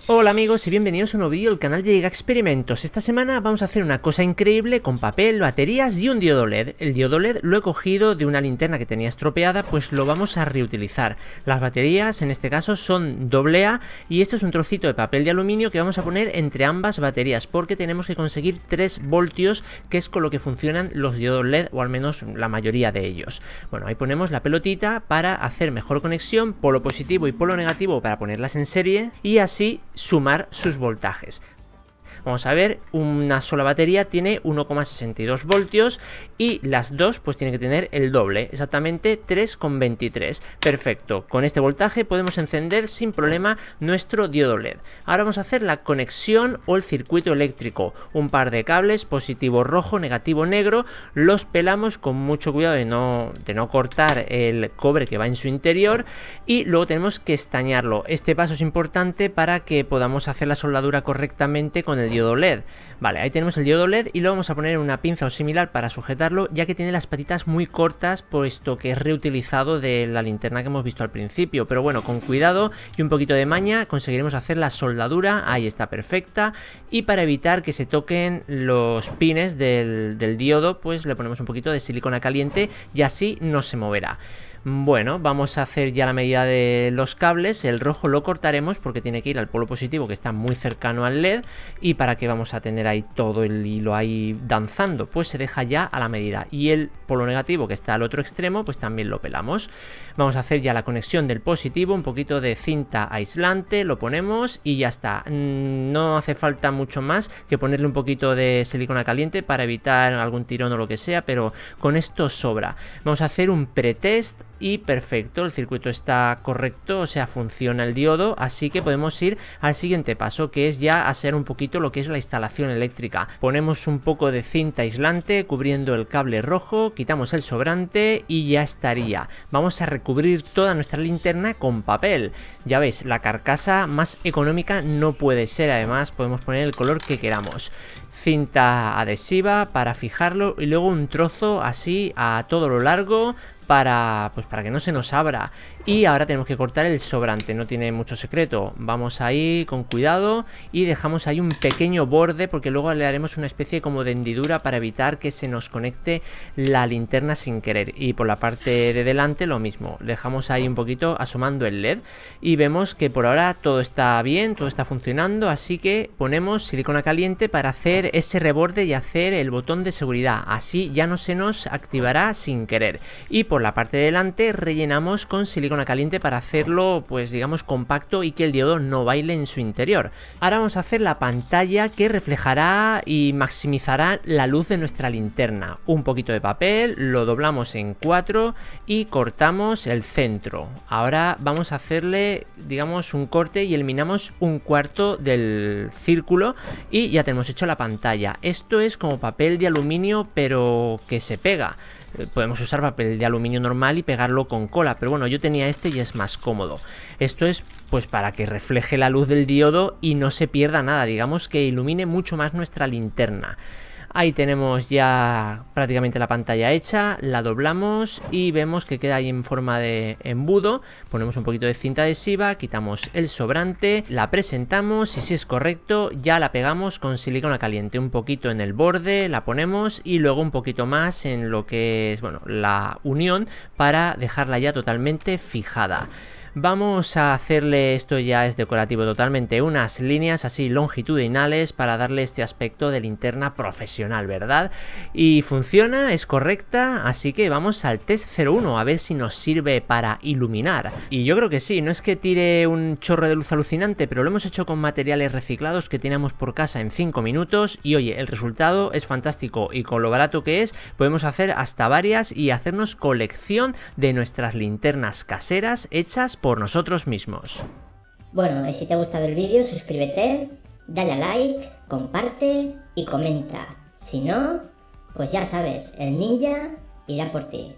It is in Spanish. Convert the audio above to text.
Hola amigos y bienvenidos a un nuevo vídeo del canal de Giga Experimentos. Esta semana vamos a hacer una cosa increíble con papel, baterías y un diodo LED. El diodo LED lo he cogido de una linterna que tenía estropeada, pues lo vamos a reutilizar. Las baterías en este caso son AA y esto es un trocito de papel de aluminio que vamos a poner entre ambas baterías porque tenemos que conseguir 3 voltios, que es con lo que funcionan los diodos LED, o al menos la mayoría de ellos. Bueno, ahí ponemos la pelotita para hacer mejor conexión, polo positivo y polo negativo para ponerlas en serie y así sumar sus voltajes. Vamos a ver, una sola batería tiene 1,62 voltios y las dos pues tienen que tener el doble, exactamente 3,23. Perfecto, con este voltaje podemos encender sin problema nuestro diodo LED. Ahora vamos a hacer la conexión o el circuito eléctrico. Un par de cables, positivo rojo, negativo negro, los pelamos con mucho cuidado de no cortar el cobre que va en su interior y luego tenemos que estañarlo. Este paso es importante para que podamos hacer la soldadura correctamente con el diodo LED. Vale, ahí tenemos el diodo LED y lo vamos a poner en una pinza o similar para sujetarlo, ya que tiene las patitas muy cortas, puesto que es reutilizado de la linterna que hemos visto al principio. Pero bueno, con cuidado y un poquito de maña conseguiremos hacer la soldadura. Ahí está, perfecta. Y para evitar que se toquen los pines del diodo, pues le ponemos un poquito de silicona caliente y así no se moverá. Bueno, vamos a hacer ya la medida de los cables. El rojo lo cortaremos porque tiene que ir al polo positivo, que está muy cercano al LED. ¿Y para qué vamos a tener ahí todo el hilo ahí danzando? Pues se deja ya a la medida. Y el polo negativo, que está al otro extremo, pues también lo pelamos. Vamos a hacer ya la conexión del positivo, un poquito de cinta aislante, lo ponemos y ya está. No hace falta mucho más que ponerle un poquito de silicona caliente para evitar algún tirón o lo que sea, pero con esto sobra. Vamos a hacer un pretest y perfecto, el circuito está correcto, o sea, funciona el diodo, así que podemos ir al siguiente paso, que es ya hacer un poquito lo que es la instalación eléctrica. Ponemos un poco de cinta aislante cubriendo el cable rojo, quitamos el sobrante y ya estaría. Vamos a recubrir toda nuestra linterna con papel. Ya veis, la carcasa más económica no puede ser, además podemos poner el color que queramos. Cinta adhesiva para fijarlo y luego un trozo así a todo lo largo para que no se nos abra. Y ahora tenemos que cortar el sobrante, no tiene mucho secreto. Vamos ahí con cuidado y dejamos ahí un pequeño borde porque luego le haremos una especie como de hendidura para evitar que se nos conecte la linterna sin querer. Y por la parte de delante lo mismo, dejamos ahí un poquito asomando el LED y vemos que por ahora todo está bien, todo está funcionando, así que ponemos silicona caliente para hacer ese reborde y hacer el botón de seguridad, así ya no se nos activará sin querer. Y por la parte de delante rellenamos con silicona caliente para hacerlo, pues digamos, compacto y que el diodo no baile en su interior. Ahora vamos a hacer la pantalla que reflejará y maximizará la luz de nuestra linterna. Un poquito de papel, lo doblamos en 4 y cortamos el centro. Ahora vamos a hacerle, digamos, un corte y eliminamos un cuarto del círculo y ya tenemos hecho la pantalla. Esto es como papel de aluminio, pero que se pega. Podemos usar papel de aluminio normal y pegarlo con cola, pero bueno, yo tenía este y es más cómodo. Esto es pues para que refleje la luz del diodo y no se pierda nada, digamos que ilumine mucho más nuestra linterna. Ahí tenemos ya prácticamente la pantalla hecha, la doblamos y vemos que queda ahí en forma de embudo. Ponemos un poquito de cinta adhesiva, quitamos el sobrante, la presentamos y si es correcto ya la pegamos con silicona caliente. Un poquito en el borde la ponemos y luego un poquito más en lo que es, bueno, la unión para dejarla ya totalmente fijada. Vamos a hacerle, esto ya es decorativo totalmente, unas líneas así longitudinales para darle este aspecto de linterna profesional, ¿verdad? Y funciona, es correcta, así que vamos al test 01 a ver si nos sirve para iluminar. Y yo creo que sí, no es que tire un chorro de luz alucinante, pero lo hemos hecho con materiales reciclados que teníamos por casa en 5 minutos y oye, el resultado es fantástico y con lo barato que es, podemos hacer hasta varias y hacernos colección de nuestras linternas caseras hechas por nosotros mismos. Bueno, y si te ha gustado el vídeo, suscríbete, dale a like, comparte y comenta. Si no, pues ya sabes, el ninja irá por ti.